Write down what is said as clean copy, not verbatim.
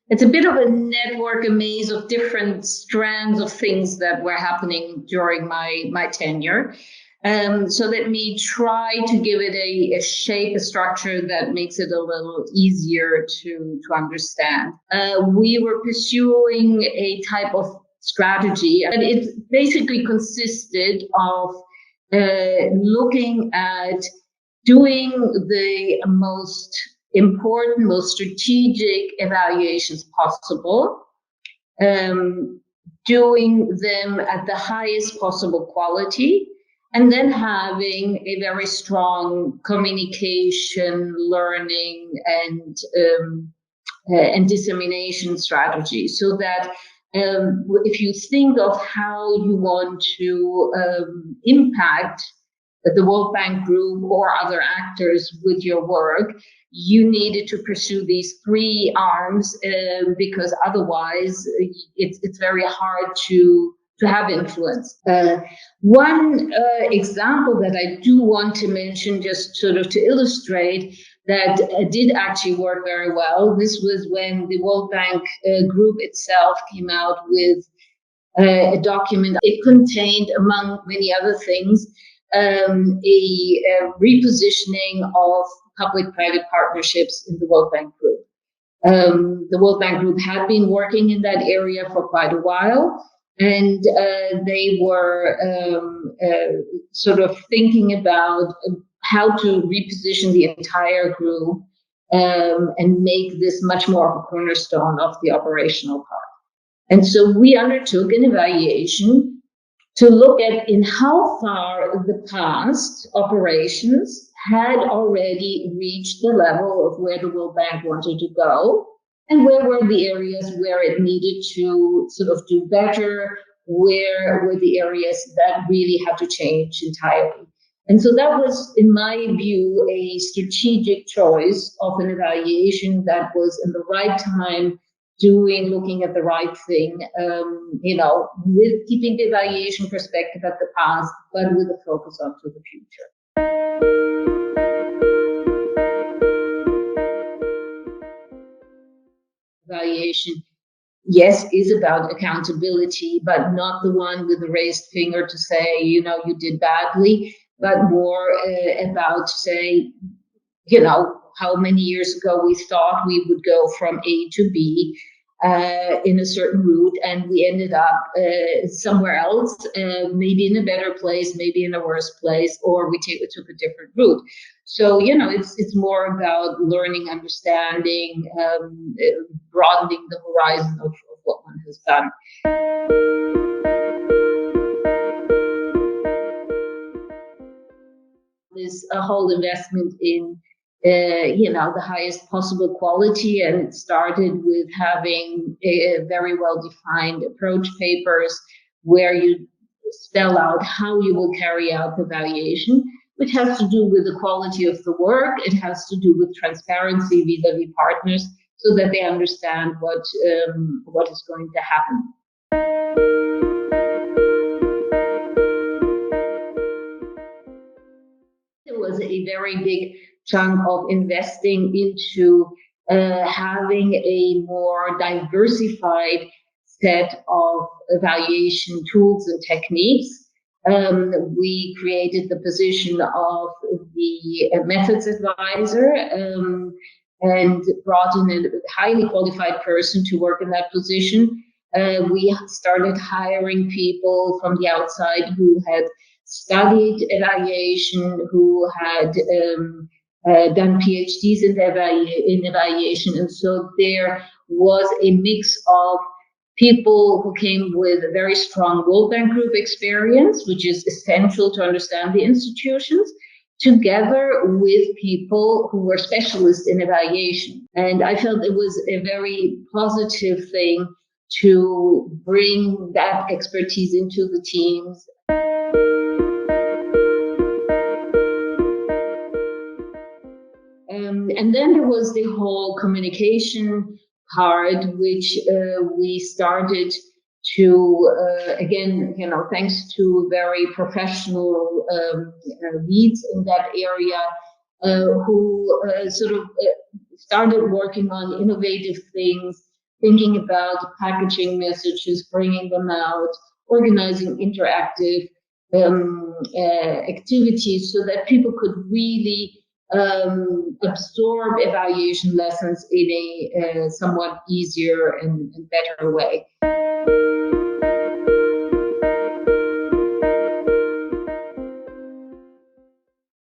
it's a bit of a network, a maze of different strands of things that were happening during my tenure. So let me try to give it a shape, a structure that makes it a little easier to understand. We were pursuing a type of strategy, and it basically consisted of looking at doing the most important, most strategic evaluations possible, doing them at the highest possible quality, and then having a very strong communication, learning, and dissemination strategy, so that if you think of how you want to impact the World Bank Group or other actors with your work, you needed to pursue these three arms, because otherwise it's very hard to have influence. One example that I do want to mention, just sort of to illustrate, that did actually work very well. This was when the World Bank Group itself came out with a document. It contained, among many other things, a repositioning of public-private partnerships in the World Bank Group. The World Bank Group had been working in that area for quite a while, and they were sort of thinking about how to reposition the entire group and make this much more of a cornerstone of the operational part. And so we undertook an evaluation to look at in how far the past operations had already reached the level of where the World Bank wanted to go, and where were the areas where it needed to sort of do better, where were the areas that really had to change entirely. And so that was, in my view, a strategic choice of an evaluation that was in the right time, looking at the right thing, with keeping the evaluation perspective at the past, but with a focus onto the future. Evaluation, yes, is about accountability, but not the one with the raised finger to say, you did badly, but more about, say, how many years ago we thought we would go from A to B in a certain route, and we ended up somewhere else, maybe in a better place, maybe in a worse place, or we took a different route. So, it's more about learning, understanding, broadening the horizon of what one has done. There's a whole investment in the highest possible quality, and it started with having a very well-defined approach papers where you spell out how you will carry out the evaluation, which has to do with the quality of the work. It has to do with transparency vis-a-vis partners, so that they understand what is going to happen. There was a very big chunk of investing into having a more diversified set of evaluation tools and techniques. We created the position of the methods advisor and brought in a highly qualified person to work in that position. We started hiring people from the outside who had studied evaluation, who had done PhDs in evaluation. And so there was a mix of people who came with a very strong World Bank Group experience, which is essential to understand the institutions, together with people who were specialists in evaluation. And I felt it was a very positive thing to bring that expertise into the teams. And then there was the whole communication part, which we started to, again, thanks to very professional leads in that area, who sort of started working on innovative things, thinking about packaging messages, bringing them out, organizing interactive activities so that people could really absorb evaluation lessons in a somewhat easier and better way.